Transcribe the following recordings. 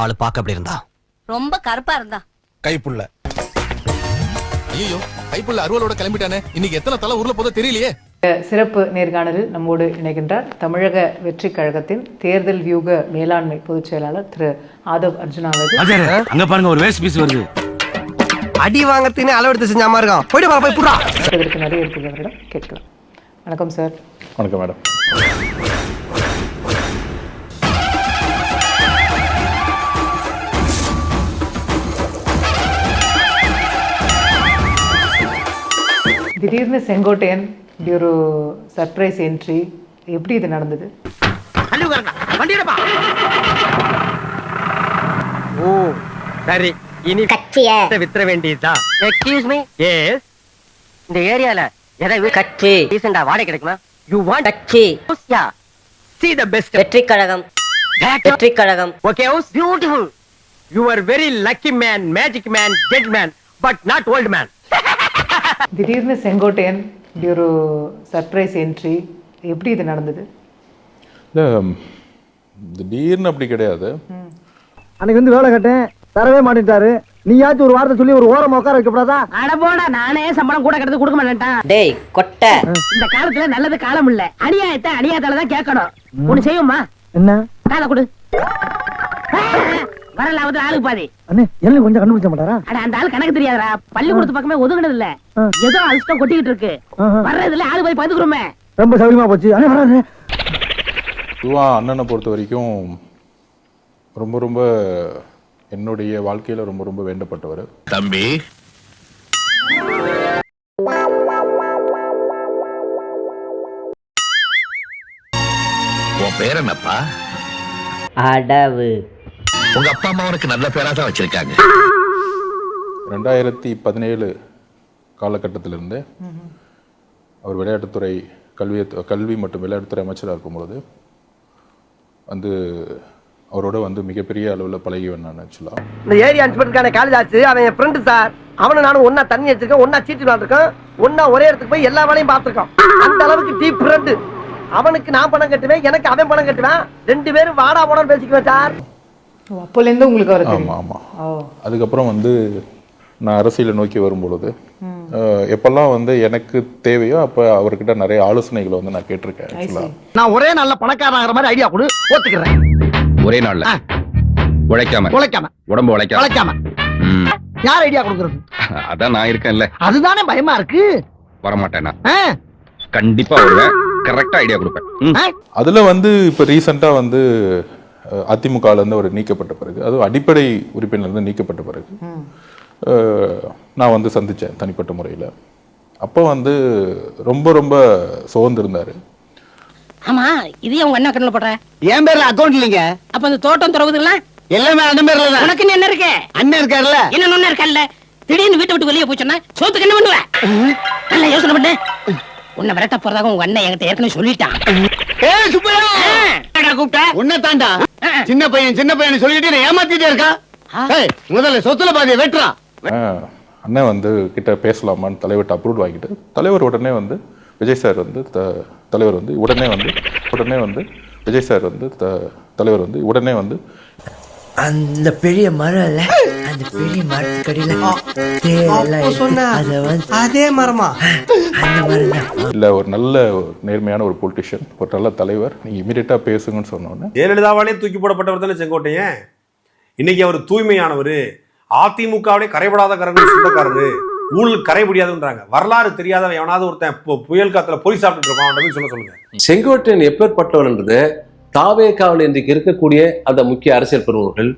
ஆளு பார்க்க அப்படி இருந்தா? ரொம்ப கருப்பா இருந்தா. கைப்புள்ள. ஐயோ, கைப்புள்ள அருவலோட கிளம்பிட்டானே. இன்னைக்கு எத்தனை தலை ஊர்ல போதோ தெரியலையே. சிறப்பு நேர்காணலில் நம்மோடு இணைகின்றார் தமிழக வெற்றி கழகத்தின் தேர்தல் வியூக மேலாண்மை பொதுச் செயலாளர் திரு ஆதவ் அர்ஜுனா அவர்கள். அங்க பாருங்க ஒரு வேஸ்ட் பீஸ் வருது. அடி வாங்கறதுன்னு அளவெடுத்து செஞ்சாம இருக்கான். போய் வா போய் புறா. இதற்கு நிறைய இருக்குது அவரிடம் கேட்கலாம். வணக்கம் சார். வணக்கம் மேடம். திடீர்னு செங்கோட்டையன் இப்படி ஒரு சர்ப்ரைஸ் என்ட்ரி, எப்படி இது நடந்தது? ஓ சரி, இனி கட்சியை வித்துற வேண்டியதுதான். Excuse me. எஸ், இந்த ஏரியால எதை கட்சி ரீசெண்டா வாடகை கிடைக்குமா? யூ வாண்ட் கட்சி? யா, see the best. Vetri Kazhagam. Vetri Kazhagam. Okay, beautiful. You are very lucky man, magic man, jet man, but not old man. திடீர்னு செங்கோட்டையன் இப்படி ஒரு சர்ப்ரைஸ் என்ட்ரி, எப்படி இது நடந்தது? திடீர்னு அப்படி கிடையாது. அன்னைக்கு வந்து வேலை கட்டேன், தரவே மாட்டேன்ட்டாரு. நீயாச்சும் ஒரு வார்த்தை சொல்லி ஒரு ஓரமா உட்கார வைக்கப்படாதா? அட போடா, நானே சம்பளம் கூட கட்டது கொடுக்க மாட்டேன். டேய் கொட்டை, இந்த காலத்துல நல்லது காலம் இல்ல. அநியாயத்தை அநியாயத்தால தான் கேட்கணும். ஒண்ணு செய்யுமா? என்ன? காலை கொடு. வரலாவது ஆளுக்கு பாதி. அண்ணே, எல்லாம் கொஞ்சம் கண்டுபிடிச்ச மாட்டாரா? அட அந்த ஆள் கணக்கு தெரியாதா? பள்ளிக்கூடத்து பக்கமே ஒதுங்கினது இல்ல. ஏதோ அல்ஸ்டம் கொட்டிக்கிட்டு இருக்கு. வர்றதுல ஆளு போய் பாத்துக்கிறோமே. ரொம்ப சௌரியமா போச்சு. அண்ணே வராரு. அண்ணனை பொறுத்த வரைக்கும் ரொம்ப ரொம்ப என்னுடைய வாழ்க்கையில ரொம்ப ரொம்ப வேண்டப்பட்டவர். தம்பி, உன் பேர் என்னப்பா? அடவு. உங்க அப்பா அம்மா உனக்கு நல்ல பேரா தான் வச்சிருக்காங்க. 2017 காலகட்டத்திலிருந்து அவர் விளையாட்டுத்துறை கல்வி மற்றும் விளையாட்டுத்துறை அமைச்சராக இருக்கும்பொழுது வந்து அவரோட வந்து மிகப்பெரிய அளவில் பழகிவேன் நான். ஆக்சுவலாக இந்த ஏரியா இன்ஸ்பெக்டருக்கான காலேஜ் ஆச்சு. அவன் என் ஃப்ரெண்டு சார். அவனும் நானும் ஒன்னா தண்ணி வச்சிருக்கோம், ஒன்னா சீட்டு விளாண்டுருக்கோம், ஒன்னா ஒரே இடத்துக்கு போய் எல்லா வேலையும் பார்த்துருக்கோம். அந்த அளவுக்கு டீப் ஃப்ரெண்டு. அவனுக்கு நான் பணம் கட்டுவேன், எனக்கு அவன் பணம் கட்டுவேன். 2 பேரும் வாடா போடான்னு பேசிக்குவேன் சார். அப்போலேருந்து உங்களுக்கு அவர்? ஆமாம் ஆமாம். அதுக்கப்புறம் வந்து நான் அரசியலை நோக்கி வரும்பொழுது எப்பெல்லாம் வந்து எனக்கு தேவையோ அப்போ அவர்கிட்ட நிறைய ஆலோசனைகளை வந்து நான் கேட்டிருக்கேன். ஆக்சுவலாக நான் ஒரே நல்ல பணக்காரன் ஆகிற மாதிரி ஐடியா கொடு, ஒத்துக்கிறேன். ஒரே நாள்ல உழைக்காம உடம்பு உழைக்காம யார் ஐடியா கொடுக்கறது? அதான் நான் இருக்கேன்ல. அதுதானே பயமா இருக்கு. வரமாட்டேனா? கண்டிப்பா வருவேன். கரெக்டா ஐடியா கொடுப்பேன். அதுல வந்து இப்ப ரீசெண்டா வந்து அதிமுகல இருந்து அவர் நீக்கப்பட்ட பிறகு, அதுவும் அடிப்படை உறுப்பினர் இருந்து நீக்கப்பட்ட பிறகு நான் வந்து சந்திச்சேன் தனிப்பட்ட முறையில். அப்போ வந்து ரொம்ப ரொம்ப சோர்ந்திருந்தாரு. ஆமா, இது உங்க அண்ணா கண்ணுல போடுற? என் பேர்ல அக்கௌண்ட் இல்லைங்க. அப்ப அந்த தோட்டம் துறவுதுல எல்லாமே அண்ணன் பேர்ல தான். உனக்கு என்ன இருக்கு? அண்ணன் இருக்காருல்ல. என்ன ஒண்ணு இருக்கல்ல. திடீர்னு வீட்டை விட்டு வெளியே போச்சோன்னா சோத்துக்கு என்ன பண்ணுவ? நல்லா யோசனை பண்ணு. உன்னை விரட்ட போறதாக உங்க அண்ணன் என்கிட்ட ஏற்கனவே சொல்லிட்டான். ஏய் சுப்பையா, கூப்பிட்ட உன்னை தாண்டா. சின்ன பையன் சொல்லிட்டு ஏமாத்திட்டே இருக்கான். முதல்ல சொத்துல பாதியை வெட்டுறான். அண்ணன் வந்து கிட்ட பேசலாமான்னு தலைவர்கிட்ட அப்ரூவ் வாங்கிட்டு தலைவர் உடனே வந்து விஜய் சார் வந்து தலைவர் வந்து உடனே வந்து விஜய் சார் வந்து தலைவர் வந்து உடனே வந்து அந்த பெரிய மரம் இல்ல, அந்த பெரிய மரத்துக்கடியில அதே மரமா? அந்த மரம் இல்ல, ஒரு நல்ல நேர்மையான ஒரு பொலிட்டிஷியன், ஒரு நல்ல தலைவர், நீங்க இமீடியட்டா பேசுங்கன்னு சொன்னோன்னே ஜெயலலிதாவாலே தூக்கி போடப்பட்டவர் தானே செங்கோட்டையன். இன்னைக்கு அவர் தூய்மையானவர், அதிமுகவுடைய கரைபடாத கரங்கள் சொந்தக்காரரு, ஊழல் கரைபடியாதுன்றாங்க. வரலாறு தெரியாதவன் எவனாவது ஒருத்தன் புயல் காத்துல பொறி சாப்பிட்டு இருக்கான் சொல்லுங்க. செங்கோட்டையன் எப்பேற்பட்டவன்ன்றது தாவேகாவில் இன்றைக்கு இருக்கக்கூடிய அந்த முக்கிய அரசியல் பிரமுகர்கள்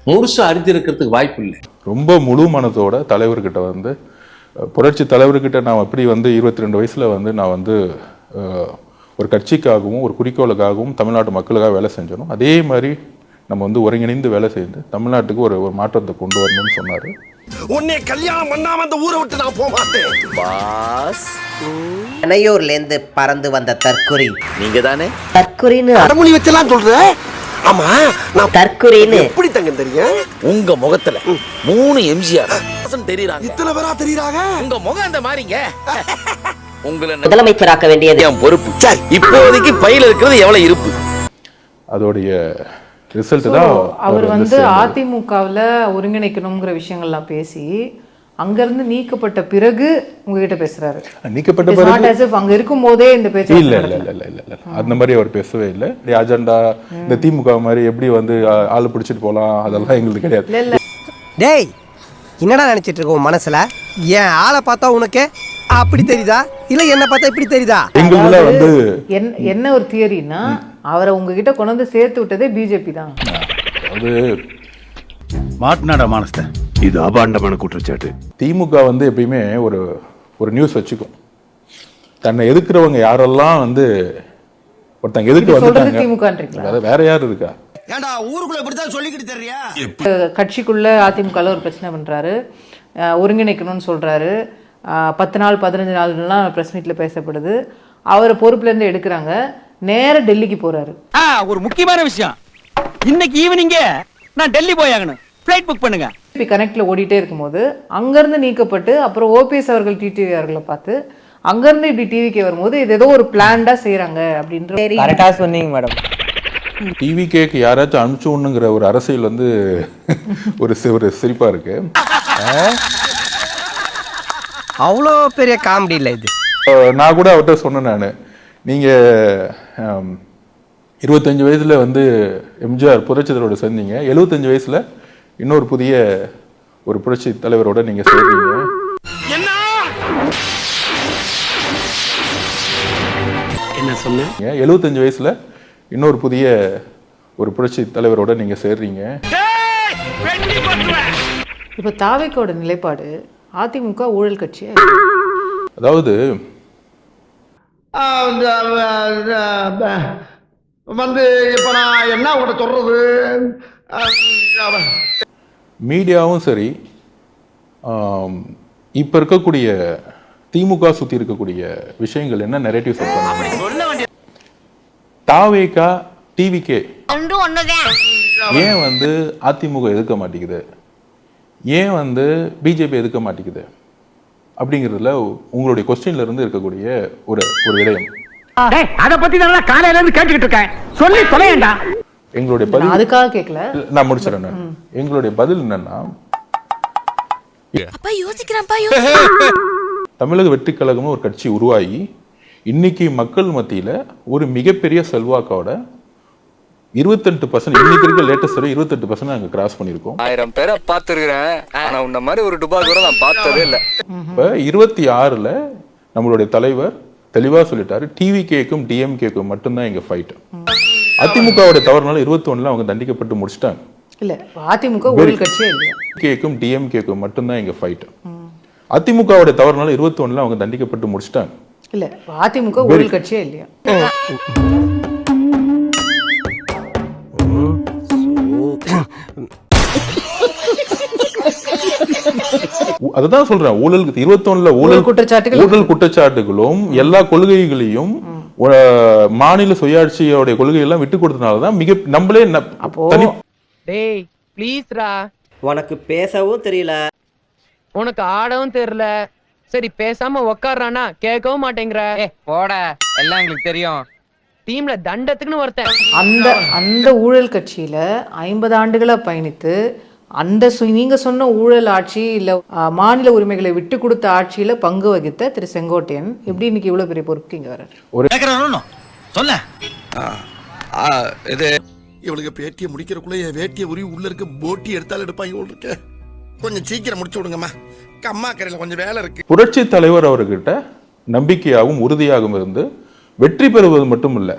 முழுசா அறிந்திருக்கிறதுக்கு வாய்ப்பு இல்லை. ரொம்ப முழு மனத்தோட தலைவர்கிட்ட வந்து புரட்சி தலைவர்கிட்ட நான் எப்படி வந்து 22 வயசுல வந்து நான் வந்து ஒரு கட்சிக்காகவும் ஒரு குறிக்கோளுக்காகவும் தமிழ்நாட்டு மக்களுக்காக வேலை செஞ்சோம். அதே மாதிரி நம்ம வந்து ஒருங்கிணைந்து வேலை செய்து தமிழ்நாட்டுக்கு ஒரு மாற்றத்தை கொண்டு வரணும்னு சொன்னாரு. உன்னை கல்யாணம் பண்ணாம அந்த ஊரை விட்டு நான் போக மாட்டேன் பாஸ். அணையூர்ல இருந்து பறந்து வந்த தற்குறி நீங்க தானே? தற்குறின்னு அடமொழி வச்செல்லாம் சொல்ற? ஆமா, நான் தற்குறின்னு எப்படி தங்க தெரியும்? உங்க முகத்துல 3 எம்ஜிஆர் தெரியுறாங்க. இத்தனை பேரா தெரியுறாங்க? உங்க முகம் அந்த மாதிரிங்க. உங்களை முதலமைச்சராக்க வேண்டியது என் பொறுப்பு. இப்போதைக்கு பையில இருக்கிறது எவ்வளவு இருப்பு? அதோடைய ரிசல்ட் So, தான் அவர் வந்து சேர்ந்தது. அதிமுகவில் ஒருங்கிணைக்கணுங்கிற விஷயங்கள்லாம் பேசி அங்கிருந்து நீக்கப்பட்ட பிறகு உங்ககிட்ட பேசுறாரு. நீக்கப்பட்ட It is not பிறகு as if அங்க இருக்கும் போதே இந்த பேச்சு இல்ல இல்ல இல்ல இல்ல இல்ல இல்ல அந்த மாதிரி அவர் பேசவே இல்லை. அஜெண்டா இந்த திமுக மாதிரி எப்படி வந்து ஆளு பிடிச்சிட்டு போலாம் அதெல்லாம் எங்களுக்கு கிடையாது. இல்ல இல்ல டேய் என்னடா நினைச்சிட்டு இருக்க உன் மனசுல? ஏன் ஆளை பார்த்தா உனக்கு அப்படி தெரியுதா இல்ல என்ன பார்த்தா இப்படி தெரியுதா? எங்களுக்குள்ள வந்து என்ன ஒரு தியரினா அவரை உங்ககிட்ட கொண்டு வந்து சேர்த்து விட்டதே பிஜேபி தான். அது மாட்டினாடா மானஸ்த, இது அபாண்டமான குற்றச்சாட்டு. திமுக வந்து எப்பயுமே ஒரு நியூஸ் வச்சுக்கும். தன்னை எதிர்க்கிறவங்க யாரெல்லாம் வந்து ஒருத்தங்க எதிர்க்க சொல்றது வந்துட்டாங்க, திமுகன்றீங்களா? வேற யாரு இருக்கா? ஏண்டா ஊருக்குள்ள இப்படித்தான் சொல்லிக்கிட்டு தெரியா? கட்சிக்குள்ள அதிமுகல ஒரு பிரச்சனை பண்றாரு, ஒருங்கிணைக்கணும்னு சொல்றாரு. 10 நாள் 15 நாள்லாம் பிரஸ் மீட்ல பேசப்படுது. அவரை பொறுப்புல இருந்து எடுக்கிறாங்க, நேர டெல்லிக்கு போறாரு. ஒரு முக்கியமான விஷயம், இன்னைக்கு ஈவினிங் நான் டெல்லி போயாகணும், ஃப்ளைட் புக் பண்ணுங்க. கனெக்ட்ல ஓடிட்டே இருக்கும்போது அங்கிருந்து நீக்கப்பட்டு அப்புறம் ஓபிஎஸ் அவர்கள் டிடிவி அவர்களை பார்த்து அங்கிருந்து இப்படி டிவிக்கு வரும்போது இது ஏதோ ஒரு பிளான்டா செய்யறாங்க அப்படின்ற. கரெக்டா சொன்னீங்க மேடம். டிவிகேக்கு யாராச்சும் அனுப்பிச்சு ஒண்ணுங்கிற ஒரு அரசியல் வந்து ஒரு சிரிப்பா இருக்கு. அவ்வளோ பெரிய காமெடி இல்லை இது. நான் கூட அவர்கிட்ட சொன்னேன், நான் நீங்க 25 வயசுல வந்து எம்ஜிஆர் புரட்சி தலைவரோட சேர்ந்தீங்க, 75 வயசுல இன்னொரு புதிய ஒரு புரட்சி தலைவரோட நீங்க சேர்ந்தீங்க. என்ன சொன்ன? 75 வயசுல இன்னொரு புதிய ஒரு புரட்சி தலைவரோட நீங்க சேர்றீங்க. இப்ப தாவேக்கோட நிலைப்பாடு அதிமுக ஊழல் கட்சியா? அதாவது வந்து இப்ப நான் என்ன உங்கள்கிட்ட சொல்றது? மீடியாவும் சரி, இப்ப இருக்கக்கூடிய திமுக சுத்தி இருக்கக்கூடிய விஷயங்கள் என்ன நெரேட்டிவ் சொல்றாங்க, தாவேகா டிவிகே ஏன் வந்து அதிமுக எதிர்க்க மாட்டேங்குது, ஏன் வந்து பிஜேபி எதிர்க்க மாட்டேங்குது அப்படிங்கிறதுல உங்களுடைய கொஸ்டின்ல இருந்து இருக்கக்கூடிய ஒரு விடயம். அத பத்தி தான் காலையில இருந்து கேட்டுக்கிட்டு இருக்கேன், சொல்லி தொலையண்டா. எங்களுடைய பதில் அதுக்காக கேட்கல, நான் முடிச்சிடறேன். எங்களுடைய பதில் என்னன்னா, தமிழக வெற்றி கழகம்னு ஒரு கட்சி உருவாகி இன்னைக்கு மக்கள் மத்தியில ஒரு மிகப்பெரிய செல்வாக்கோட 28%, இன்னைக்கு இருக்க லேட்டஸ்ட் 28% நாங்க கிராஸ் பண்ணிருக்கோம். 1000 பேரை பார்த்திருக்கிறேன், ஆனா உன்ன மாதிரி ஒரு டுபா கூட நான் பார்த்ததே இல்ல. இப்ப 26ல நம்மளுடைய தலைவர் தெளிவா சொல்லிட்டாரு, டிவிகேக்கும் டிஎம்கேக்கும் மட்டும்தான் எங்க ஃபைட். அதிமுகவுடைய தவறுனால 21ல அவங்க தண்டிக்கப்பட்டு முடிச்சிட்டாங்க. இல்ல அதிமுக ஊழல் கட்சியே இல்லையா? கேக்கும் டிஎம்கேக்கும் மட்டும்தான் எங்க ஃபைட். அதிமுகவுடைய தவறுனால 21ல அவங்க தண்டிக்கப்பட்டு முடிச்சிட்டாங்க. இல்ல அதிமுக ஊழல் கட்சியே இல்லையா? அதுதான் சொல்றேன், ஊழல் 21ல ஊழல் குற்றச்சாட்டுகளும் எல்லா கொள்கைகளையும் மாநில சுயாட்சியோட கொள்கையெல்லாம் விட்டு கொடுத்தனாலதான் நம்மளே டேய் ப்ளீஸ்ரா, உனக்கு பேசவும் தெரியல, உனக்கு ஆடவும் தெரியல, சரி பேசாம உக்காடுறானா கேட்கவும் மாட்டேங்கிற. போட, எல்லாம் எங்களுக்கு தெரியும். டீம்ல தண்டத்துக்குன்னு ஒருத்தன். அந்த ஊழல் கட்சியில 50 ஆண்டுகளா பயணித்து அந்த நீங்க சொன்ன ஊழல் ஆட்சி இல்ல மாநில உரிமைகளை விட்டு கொடுத்த ஆட்சியில பங்கு வகித்த திரு செங்கோட்டையன் எப்படி இன்னைக்கு இவ்வளவு பெரிய பொறுப்புக்கு இங்க வர்றாரு? சொல்ல இது இவளுக்கு பேட்டியை முடிக்கிறக்குள்ள என் வேட்டியை உரி உள்ள இருக்க போட்டி எடுத்தாலும் எடுப்பாங்க இருக்க. கொஞ்சம் சீக்கிரம் முடிச்சு விடுங்கம்மா, அம்மா கரையில கொஞ்சம் வேலை இருக்கு. புரட்சி தலைவர் அவர்கிட்ட நம்பிக்கையாகவும் உறுதியாகவும் இருந்து வெற்றி பெறுவது மட்டும் இல்ல,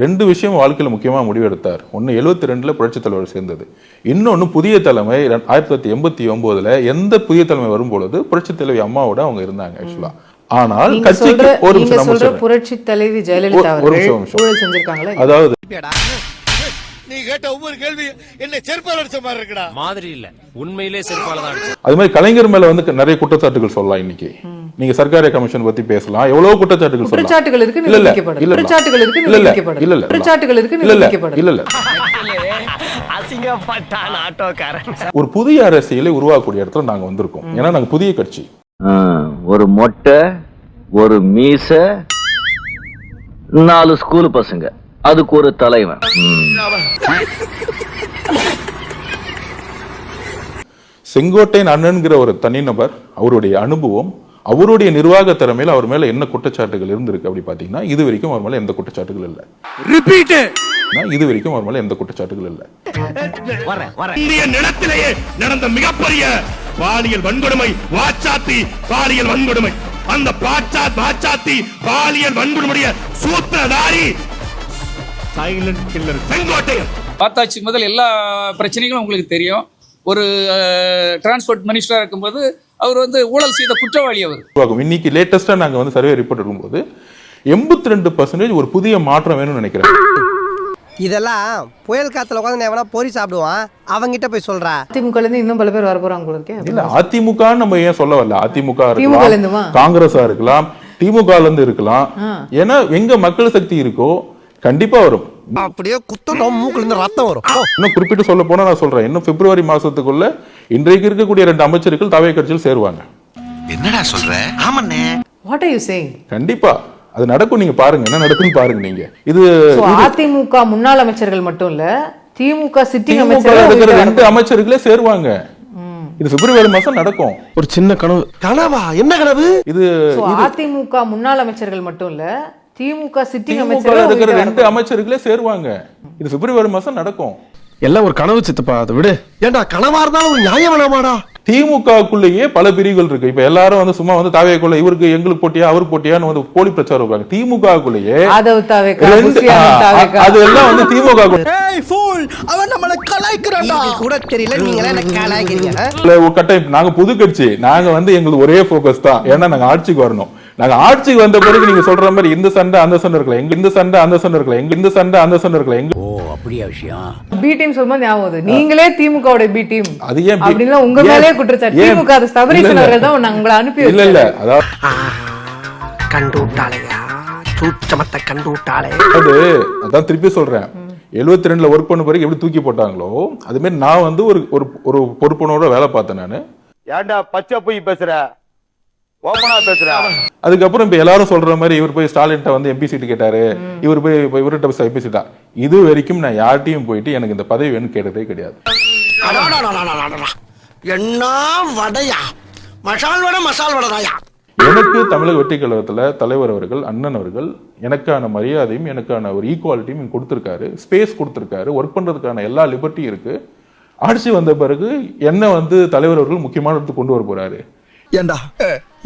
2 விஷயம் வாழ்க்கையில முக்கியமா முடிவெடுத்தார். ஒன்னு 72ல புரட்சி தலைவர் சேர்ந்தது, இன்னொன்னு புதிய தலைமை 1989ல எந்த புதிய தலைமை வரும்பொழுது புரட்சி தலைவி அம்மாவோட அவங்க இருந்தாங்க ஆக்சுவலா. ஆனால் கட்சிக்கு ஒரு நிமிஷம், புரட்சி தலைவி ஜெயலலிதா அவர்கள் ஊழல் செஞ்சிருக்காங்களே, அதாவது நீ கேட்ட ஒவ்வொரு கேள்வி என்ன செருப்பால அடிச்ச மாதிரி இருக்குடா. மாதிரி இல்ல, உண்மையிலே செருப்பால தான் அடிச்சது. அது மாதிரி கலைஞர் மேல வந்து நிறைய குற்றச்சாட்டுகள் சொல்லலாம். இன்னைக்கு நீங்க சர்க்காரிய கமிஷன் பத்தி பேசலாம், எவ்வளவு குற்றச்சாட்டுகள் சொல்லலாம். குற்றச்சாட்டுகள் இருக்கு, நிரூபிக்கப்படும். குற்றச்சாட்டுகள் இருக்கு, நிரூபிக்கப்படும். குற்றச்சாட்டுகள் இருக்கு, நிரூபிக்கப்படும். இல்ல அசிங்கப்பட்டான் ஆட்டோக்காரன். ஒரு புதிய அரசியலை உருவாக்கக்கூடிய இடத்துல நாங்க வந்திருக்கோம். ஏன்னா நாங்க புதிய கட்சி. ஒரு மொட்டை, ஒரு மீச, 4 ஸ்கூல் பசங்க, அதுக்கு ஒரு தலைவன். செங்கோட்டையன் அண்ணன்கிற ஒரு தனிநபர், அவருடைய அனுபவம், அவருடைய நிர்வாக திறமையில அவர் மேல என்ன குற்றச்சாட்டுகள் இருந்திருக்கு அப்படி பாத்தீங்கன்னா இது வரைக்கும் அவர் மேல எந்த குற்றச்சாட்டுகள் இல்ல. இது வரைக்கும் அவர் மேல எந்த குற்றச்சாட்டுகள் இல்ல. இந்திய நிலத்திலேயே நடந்த மிகப்பெரிய பாலியல் வன்கொடுமை வாச்சாத்தி பாலியல் வன்கொடுமை. அந்த வாச்சாத்தி பாலியல் வன்கொடுமைய சூத்திரதாரி சைலண்ட் கில்லர் செங்கோட்டையன். பார்த்தாச்சு முதல் எல்லா பிரச்சனைகளும் உங்களுக்கு தெரியும். ஒரு டிரான்ஸ்போர்ட் மினிஸ்டரா இருக்கும்போது அவர் வந்து ஊழல் செய்த குற்றவாளி அவர். இன்னைக்கு லேட்டஸ்டா நாங்க வந்து சர்வே ரிப்போர்ட் எடுக்கும்போது 82% ஒரு புதிய மாற்றம் வேணும்னு நினைக்கிறேன். இதெல்லாம் புயல் காத்துல உட்காந்து எவனா பொறி சாப்பிடுவான், அவங்கிட்ட போய் சொல்றா. அதிமுக இருந்து இன்னும் பல பேர் வர போறாங்க போல இருக்கே. இல்ல அதிமுக நம்ம ஏன் சொல்ல வரல, அதிமுக திமுக இருந்துமா, காங்கிரஸா இருக்கலாம், திமுக இருந்து இருக்கலாம். ஏன்னா எங்க மக்கள் சக்தி இருக்கோ கண்டிப்பா வரும். அப்படியே குத்தம் மூக்குல இருந்து ரத்தம் வரும். இன்னும் குறிப்பிட்டு சொல்ல போனா நான் சொல்றேன், இன்னும் பிப்ரவரி மாசத்துக்குள்ள இன்றைக்கு இருக்கக்கூடிய 2 அமைச்சர்கள் தாவே கட்சியில் சேருவாங்க. என்னடா சொல்ற? ஆமாண்ணே. What are you saying? கண்டிப்பா அது நடக்கும். நீங்க பாருங்க என்ன நடக்குன்னு பாருங்க. நீங்க இது அதிமுக முன்னாள் அமைச்சர்கள் மட்டும் இல்ல, திமுக சிட்டிங் அமைச்சர்கள் 2 அமைச்சர்களே சேருவாங்க. இது பிப்ரவரி மாசம் நடக்கும். ஒரு சின்ன கனவு. கனவா? என்ன கனவு இது? அதிமுக முன்னாள் அமைச்சர்கள் மட்டும் இல்ல, திமுக சிட்டிங் அமைச்சர்கள் 2 அமைச்சர்களே சேருவாங்க. இது பிப்ரவரி மாசம் நடக்கும். எல்லாம் ஒரு கனவு சித்தப்பா, அதை விடு. ஏண்டா கனவா இருந்தாலும் ஒரு நியாயம் வேணாமாடா? திமுகக்குள்ளேயே பல பிரிவுகள் இருக்கு. இப்ப எல்லாரும் வந்து சும்மா வந்து தாவேக்குள்ள இவருக்கு எங்களுக்கு போட்டியா அவருக்கு போட்டியான்னு வந்து போலி பிரச்சாரம் வைப்பாங்க. திமுகக்குள்ளேயே அது எல்லாம் வந்து திமுக அவன் நம்மள கலாய்க்கறான்டா கூட தெரியல, நீங்களே என்ன கலாய்க்கிறீங்க? கட்டாயம் நாங்க புது கட்சி, நாங்க வந்து எங்களுக்கு ஒரே ஃபோக்கஸ் தான். ஏன்னா நாங்க ஆட்சிக்கு வரணும். நாங்க ஆட்சிக்கு வந்த பிறகு நீங்க சொல்ற மாதிரி இந்த சண்டை அந்த சண்டை இருக்கல, எங்க இந்த சண்டை அந்த சண்டை இருக்கல, எங்க இந்த சண்டை அந்த சண்டை இருக்கல. எங்க ஓ அப்படியே விஷயம். பி டீம் சொல்லும்போது ஞாபகம் வருது, நீங்களே திமுகவோட பி டீம். அது ஏன் அப்படினா உங்க மேலே குற்றச்சாட்டு. திமுக அது சபரீசன் அவர்கள் தான் உங்களை அனுப்பி இல்ல இல்ல அதாவது கண்டு விட்டாளையா, சூச்சமத்தை கண்டு விட்டாளே. அதான் திருப்பி சொல்றேன், 72ல ஒர்க் பண்ண பிறகு எப்படி தூக்கி போட்டாங்களோ அது மாதிரி நான் வந்து ஒரு பொறுப்பனோட வேலை பார்த்தேன். நானு ஏன்டா பச்சை போய் பேசுற, ஓபனா பேசுற. அதுக்கப்புறம் இப்ப எல்லாரும் சொல்ற மாதிரி இவர் போய் ஸ்டாலின்ட்ட வந்து எம்பி சீட்டு கேட்டாரு, இவர் போய் இவர்கிட்ட எம்பி சீட்டா. இது வரைக்கும் நான் யார்ட்டையும் போயிட்டு எனக்கு இந்த பதவி வேணும்னு கேட்டதே கிடையாது. என்ன வடையா, மசால் வடை மசால் வடையா. எனக்கு தமிழக வெற்றி கழகத்துல தலைவர் அவர்கள், அண்ணன் அவர்கள் எனக்கான மரியாதையும் எனக்கான ஒரு ஈக்குவாலிட்டியும் கொடுத்திருக்காரு, ஸ்பேஸ் கொடுத்திருக்காரு, ஒர்க் பண்றதுக்கான எல்லா லிபர்ட்டியும் இருக்கு. ஆட்சி வந்த பிறகு என்ன வந்து தலைவர் அவர்கள் முக்கியமான இடத்துக்கு கொண்டு வர போறாரு. ஏண்டா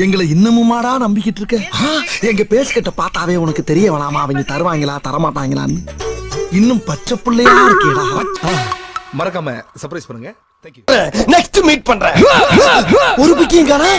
எங்களை இன்னமுமாடா நம்பிக்கிட்டு இருக்க? எங்க பேசிக்கிட்ட பார்த்தாவே உனக்கு தெரிய வேணாமா அவங்க தருவாங்களா தரமாட்டாங்களான்னு? இன்னும் பச்சை பிள்ளையா இருக்கேடா. மறக்காம சர்ப்ரைஸ் பண்ணுங்க. நெக்ஸ்ட் மீட் பண்றேன். ஒரு பிக்கிங் காணா.